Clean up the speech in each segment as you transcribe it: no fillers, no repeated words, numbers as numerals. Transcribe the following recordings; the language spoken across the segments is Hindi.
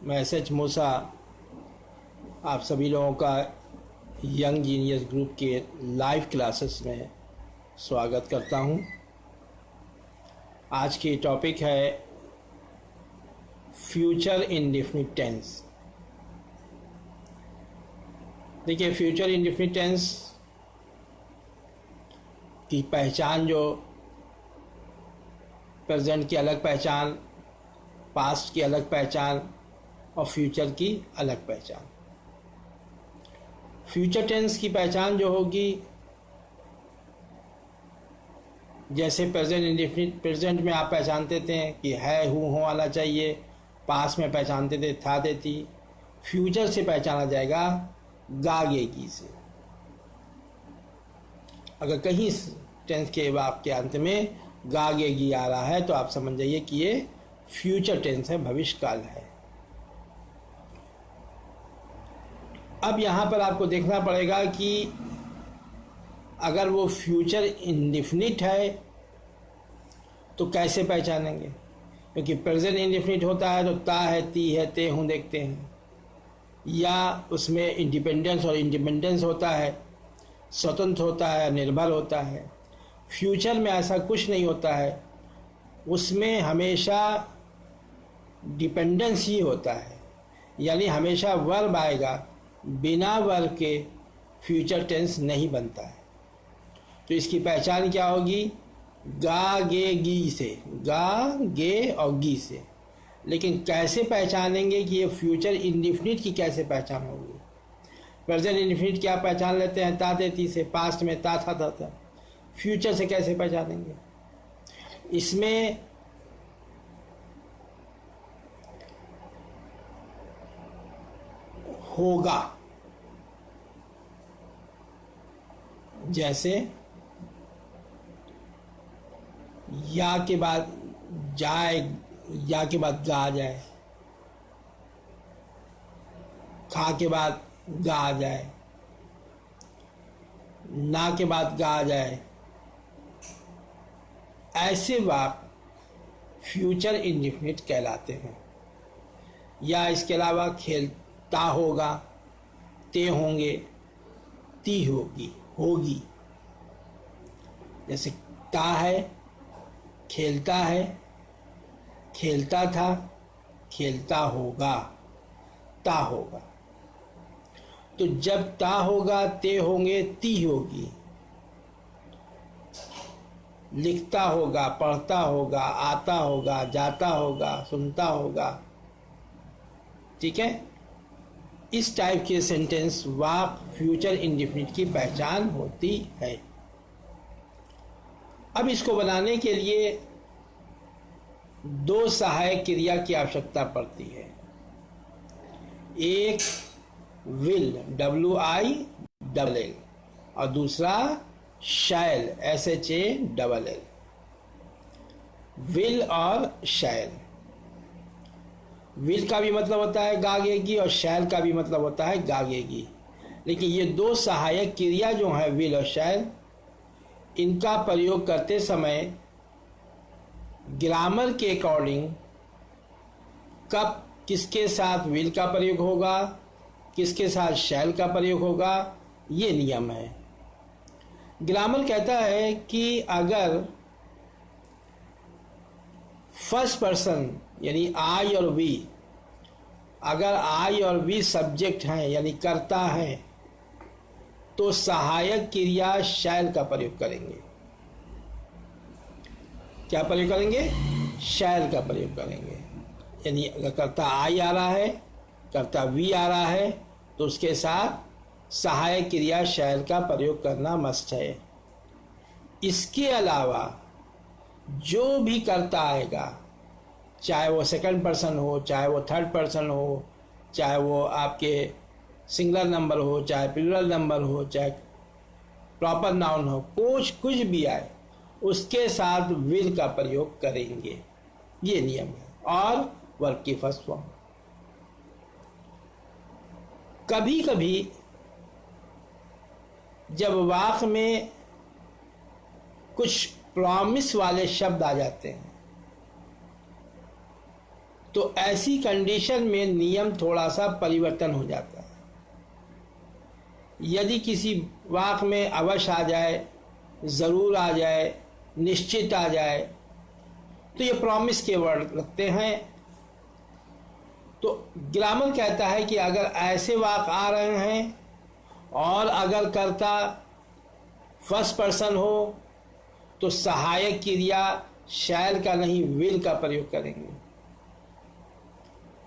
मैं एस.एच. मूसा आप सभी लोगों का यंग जीनियस ग्रुप के लाइव क्लासेस में स्वागत करता हूं। आज की टॉपिक है फ्यूचर इंडेफिनिट टेंस। देखिए, फ्यूचर इंडेफिनिट टेंस की पहचान जो प्रेजेंट की अलग पहचान, पास्ट की अलग पहचान और फ्यूचर की अलग पहचान। फ्यूचर टेंस की पहचान जो होगी, जैसे प्रेजेंट इंडेफिनिट, प्रेजेंट में आप पहचानते थे कि है, हूँ, हो आना चाहिए। पास्ट में पहचानते थे था, देती। फ्यूचर से पहचाना जाएगा गा, गे, गी से। अगर कहीं टेंस के वाक्य के अंत में गा, गे, गी आ रहा है तो आप समझ जाइए कि ये फ्यूचर टेंस है, भविष्य काल है। अब यहां पर आपको देखना पड़ेगा कि अगर वो फ्यूचर इंडेफिनिट है तो कैसे पहचानेंगे, क्योंकि प्रेजेंट इंडेफिनिट होता है तो ता है, ती है, ते, हूं देखते हैं, या उसमें इंडिपेंडेंस और इंडिपेंडेंस होता है, स्वतंत्र होता है, निर्भर होता है। फ्यूचर में ऐसा कुछ नहीं होता है, उसमें हमेशा डिपेंडेंस ही होता है, यानी हमेशा वर्ब आएगा, बिना वर्ब के फ्यूचर टेंस नहीं बनता है। तो इसकी पहचान क्या होगी? गा, गे, गी से, गा, गे और गी से। लेकिन कैसे पहचानेंगे कि ये फ्यूचर इंडेफिनिट की कैसे पहचान होगी? प्रेजेंट इंडेफिनिट क्या पहचान लेते हैं? ता, ते, ती से। पास्ट में ता, था, था। फ्यूचर से कैसे पहचानेंगे? इसमें होगा, जैसे या के बाद जाए, या के बाद गा आ जाए, खा के बाद गा आ जाए, ना के बाद गा आ जाए। ऐसे वाक्य फ्यूचर इंडेफिनिट कहलाते हैं। या इसके अलावा खेलता होगा, ते होंगे, ती होगी, होगी। जैसे ता है, खेलता है, खेलता था, खेलता होगा, ता होगा। तो जब ता होगा, ते होंगे, ती होगी। लिखता होगा, पढ़ता होगा, आता होगा, जाता होगा, सुनता होगा। ठीक है, इस टाइप के सेंटेंस वाक्य फ्यूचर इंडेफिनिट की पहचान होती है। अब इसको बनाने के लिए दो सहायक क्रिया की आवश्यकता पड़ती है। एक विल, WILL, और दूसरा शैल, SHALL। विल और शैल। विल का भी मतलब होता है गागेगी और शैल का भी मतलब होता है गागेगी। लेकिन ये दो सहायक क्रिया जो है विल और शैल, इनका प्रयोग करते समय ग्रामर के अकॉर्डिंग कब किसके साथ विल का प्रयोग होगा, किसके साथ शैल का प्रयोग होगा, ये नियम है। ग्रामर कहता है कि अगर फर्स्ट पर्सन यानी आई और वी, अगर आई और वी सब्जेक्ट हैं यानी कर्ता हैं, तो सहायक क्रिया शैल का प्रयोग करेंगे। क्या प्रयोग करेंगे? शैल का प्रयोग करेंगे। यानी अगर कर्ता आई आ रहा है, कर्ता वी आ रहा है, तो उसके साथ सहायक क्रिया शैल का प्रयोग करना मस्ट है। इसके अलावा जो भी कर्ता आएगा, चाहे वो सेकंड पर्सन हो, चाहे वो थर्ड पर्सन हो, चाहे वो आपके सिंगुलर नंबर हो, चाहे प्लूरल नंबर हो, चाहे प्रॉपर नाउन हो, कुछ भी आए, उसके साथ विल का प्रयोग करेंगे। ये नियम है। और वर्ब की फर्स्ट फॉर्म। कभी कभी जब वाक्य में कुछ प्रॉमिस वाले शब्द आ जाते हैं तो ऐसी कंडीशन में नियम थोड़ा सा परिवर्तन हो जाता है। यदि किसी वाक्य में अवश्य आ जाए, ज़रूर आ जाए, निश्चित आ जाए, तो ये प्रॉमिस के वर्ड लगते हैं। तो ग्रामर कहता है कि अगर ऐसे वाक्य आ रहे हैं और अगर कर्ता फर्स्ट पर्सन हो तो सहायक क्रिया शैल का नहीं विल का प्रयोग करेंगे।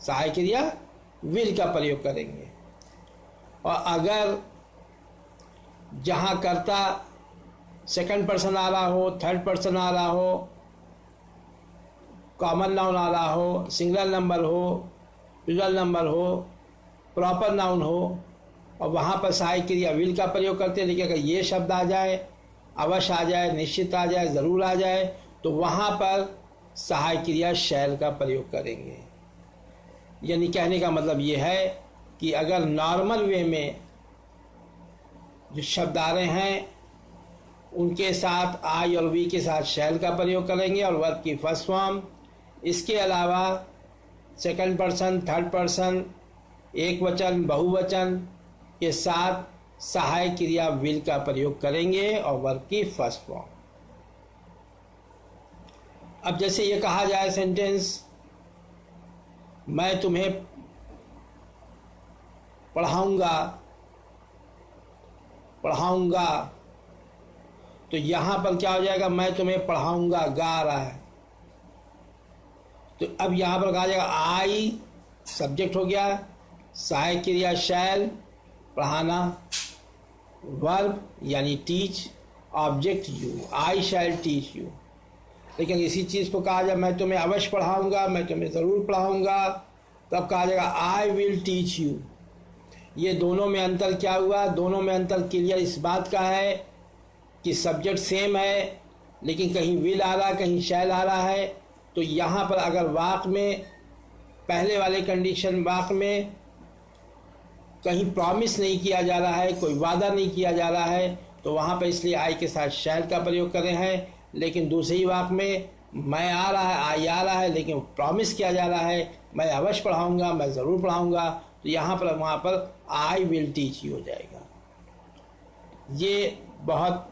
सहायक क्रिया विल का प्रयोग करेंगे। और अगर जहां कर्ता सेकंड पर्सन आ रहा हो, थर्ड पर्सन आ रहा हो, कॉमन नाउन आ रहा हो, सिंगुलर नंबर हो, प्लूरल नंबर हो, प्रॉपर नाउन हो, और वहाँ पर सहायक क्रिया विल का प्रयोग करते हैं। लेकिन अगर ये शब्द आ जाए, अवश्य आ जाए, निश्चित आ जाए, ज़रूर आ जाए, तो वहाँ पर सहायक क्रिया शैल का प्रयोग करेंगे। यानी कहने का मतलब ये है कि अगर नॉर्मल वे में जो शब्द आ रहे हैं उनके साथ आई और वी के साथ शैल का प्रयोग करेंगे और वर्ब की फर्स्ट फॉर्म। इसके अलावा सेकंड पर्सन, थर्ड पर्सन, एक वचन, बहुवचन के साथ सहायक क्रिया विल का प्रयोग करेंगे और वर्ब की फर्स्ट फॉर्म। अब जैसे ये कहा जाए सेंटेंस, मैं तुम्हें पढ़ाऊंगा, तो यहां पर क्या हो जाएगा, मैं तुम्हें पढ़ाऊंगा, गा रहा है। तो अब यहां पर कहा जाएगा आई सब्जेक्ट हो गया, सहायक क्रिया शैल पढ़ाना, वर्ब यानी teach, object you, I shall teach you. लेकिन इसी चीज़ को कहा जाए मैं तुम्हें अवश्य पढ़ाऊंगा, मैं तुम्हें ज़रूर पढ़ाऊंगा, तब कहा जाएगा आई विल टीच यू। ये दोनों में अंतर क्या हुआ? दोनों में अंतर क्लियर इस बात का है कि सब्जेक्ट सेम है, लेकिन कहीं विल आ रहा है, कहीं शैल आ रहा है। तो यहाँ पर अगर वाक्य में, पहले वाले कंडीशन वाक्य में कहीं प्रॉमिस नहीं किया जा रहा है, कोई वादा नहीं किया जा रहा है, तो वहाँ पर इसलिए आई के साथ शैल का प्रयोग कर रहे हैं। लेकिन दूसरी वाक्य में मैं आ रहा है, आई आ रहा है, लेकिन प्रॉमिस किया जा रहा है मैं अवश्य पढ़ाऊंगा, मैं ज़रूर पढ़ाऊंगा, तो यहाँ पर वहाँ पर आई विल टीच यू हो जाएगा। ये बहुत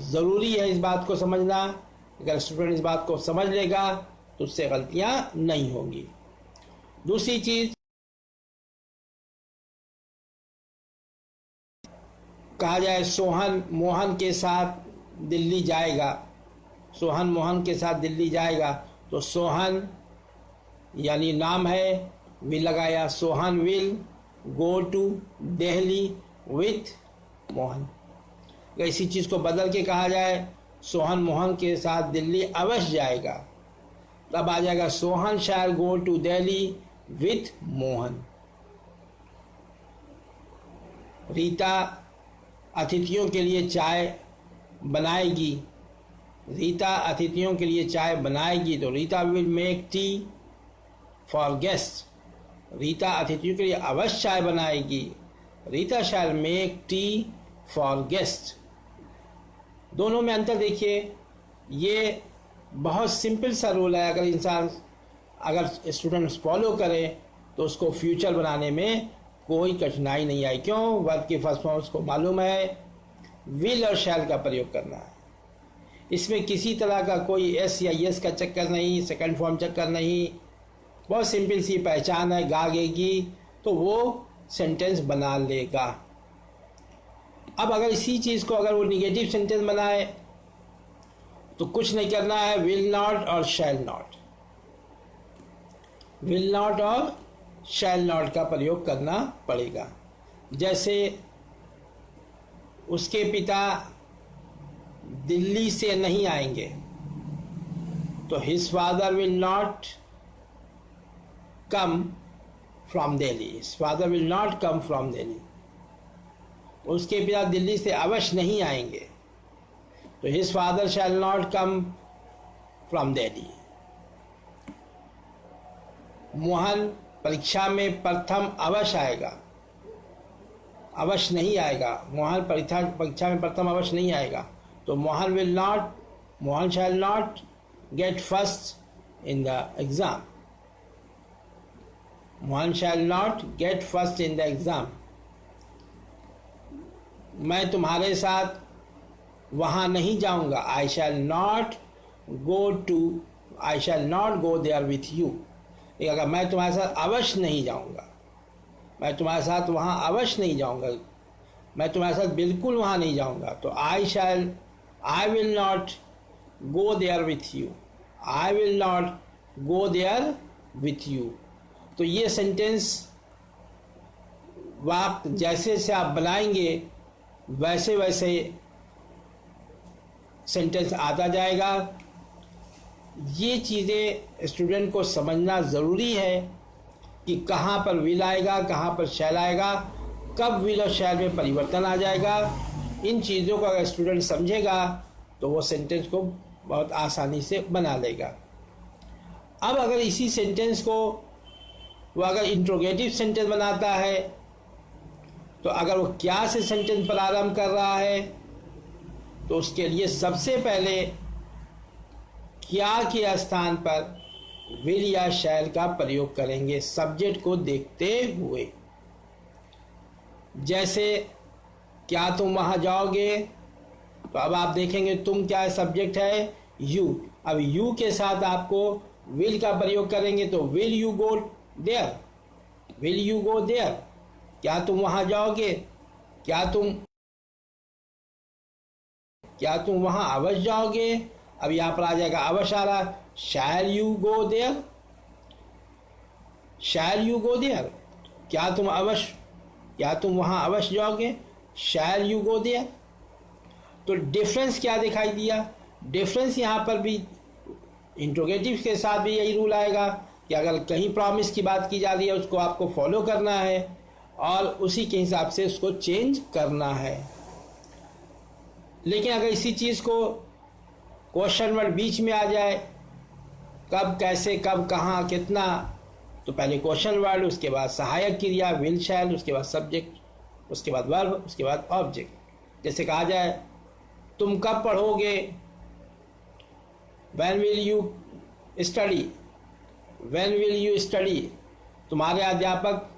ज़रूरी है इस बात को समझना। अगर स्टूडेंट इस बात को समझ लेगा तो उससे गलतियाँ नहीं होंगी। दूसरी चीज़ कहा जाए सोहन मोहन के साथ दिल्ली जाएगा, सोहन मोहन के साथ दिल्ली जाएगा, तो सोहन यानी नाम है, विल लगाया, Sohan will go to Delhi with Mohan. अगर इसी चीज़ को बदल के कहा जाए सोहन मोहन के साथ दिल्ली अवश्य जाएगा, तब आ जाएगा Sohan shall go to Delhi with Mohan. Rita अतिथियों के लिए चाय बनाएगी, रीता अतिथियों के लिए चाय बनाएगी, तो Rita will make tea for guest. Rita अतिथियों के लिए अवश्य चाय बनाएगी, रीता शैल मेक टी फॉर गेस्ट। दोनों में अंतर देखिए, ये बहुत सिंपल सा रूल है। अगर इंसान, अगर स्टूडेंट्स फॉलो करें तो उसको फ्यूचर बनाने में कोई कठिनाई नहीं आई। क्यों? वर्ब की फर्स्ट फॉर्म उसको मालूम है, विल और शैल का प्रयोग करना है। इसमें किसी तरह का कोई एस या यस का चक्कर नहीं, सेकंड फॉर्म चक्कर नहीं, बहुत सिंपल सी पहचान है, गागेगी तो वो सेंटेंस बना लेगा। अब अगर इसी चीज़ को अगर वो निगेटिव सेंटेंस बनाए तो कुछ नहीं करना है, विल नॉट और शैल नॉट, विल नॉट और शैल नॉट का प्रयोग करना पड़ेगा। जैसे उसके पिता दिल्ली से नहीं आएंगे, तो his father will not come from Delhi, his father will not come from Delhi. उसके पिता दिल्ली से अवश्य नहीं आएंगे, तो his father shall not come from Delhi. Mohan परीक्षा में प्रथम अवश्य आएगा, अवश्य नहीं आएगा। मोहन परीक्षा में प्रथम अवश्य नहीं आएगा, तो Mohan will not, Mohan shall not get first in the exam. One shall not get first in the exam. मैं तुम्हारे साथ वहाँ नहीं जाऊँगा। I shall not go there with you. अगर मैं तुम्हारे साथ अवश्य नहीं जाऊँगा, मैं तुम्हारे साथ वहाँ अवश्य नहीं जाऊँगा, मैं तुम्हारे साथ बिल्कुल वहाँ नहीं जाऊँगा, तो I will not go there with you. I will not go there with you. तो ये सेंटेंस वाक्य जैसे जैसे आप बनाएंगे वैसे वैसे सेंटेंस आता जाएगा। ये चीज़ें स्टूडेंट को समझना ज़रूरी है कि कहाँ पर विल आएगा, कहाँ पर शैल आएगा, कब विल और शैल में परिवर्तन आ जाएगा। इन चीज़ों को अगर स्टूडेंट समझेगा तो वो सेंटेंस को बहुत आसानी से बना लेगा। अब अगर इसी सेंटेंस को वो अगर इंट्रोगेटिव सेंटेंस बनाता है तो अगर वो क्या से सेंटेंस प्रारंभ कर रहा है तो उसके लिए सबसे पहले क्या के स्थान पर विल या शैल का प्रयोग करेंगे सब्जेक्ट को देखते हुए। जैसे क्या तुम वहाँ जाओगे, तो अब आप देखेंगे तुम क्या सब्जेक्ट है, यू। अब यू के साथ आपको विल का प्रयोग करेंगे तो will you go there, will you go there. क्या तुम वहाँ जाओगे, क्या तुम वहाँ अवश्य जाओगे। अब यहाँ पर आ जाएगा अवश्य आ रहा, shall you go there, shall you go there. क्या तुम वहाँ अवश्य जाओगे, शैल यू गो देयर। तो डिफरेंस क्या दिखाई दिया, डिफरेंस यहाँ पर भी इंट्रोगेटिव के साथ भी यही रूल आएगा कि अगर कहीं प्रॉमिस की बात की जा रही है उसको आपको फॉलो करना है और उसी के हिसाब से उसको चेंज करना है। लेकिन अगर इसी चीज़ को क्वेश्चन वर्ड बीच में आ जाए, कब, कैसे, कब, कहाँ, कितना, तो पहले क्वेश्चन वर्ड, उसके बाद सहायक क्रिया विल शैल, उसके बाद सब्जेक्ट, उसके बाद वर्ब, उसके बाद ऑब्जेक्ट। जैसे कहा जाए तुम कब पढ़ोगे, when will you study, when will you study. तुम्हारे अध्यापक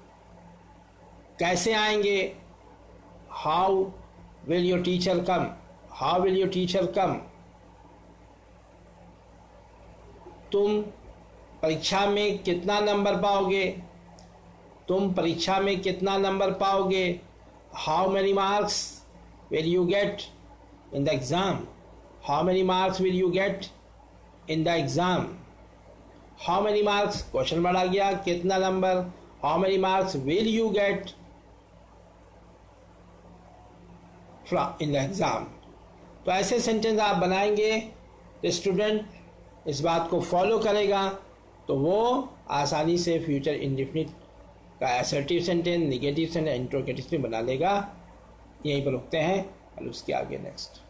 कैसे आएंगे, how will your teacher come, how will your teacher come. तुम परीक्षा में कितना नंबर पाओगे, तुम परीक्षा में कितना नंबर पाओगे, how many marks will you get in the exam, how many marks will you get in the exam. How many marks question बढ़ा गया, कितना number, how many marks will you get in the exam. तो ऐसे सेंटेंस आप बनाएंगे तो स्टूडेंट इस बात को फॉलो करेगा तो वो आसानी से फ्यूचर इंडेफिनिट का assertive sentence, negative sentence, interrogative में बना लेगा। यहीं पर रुकते हैं और उसके आगे नेक्स्ट।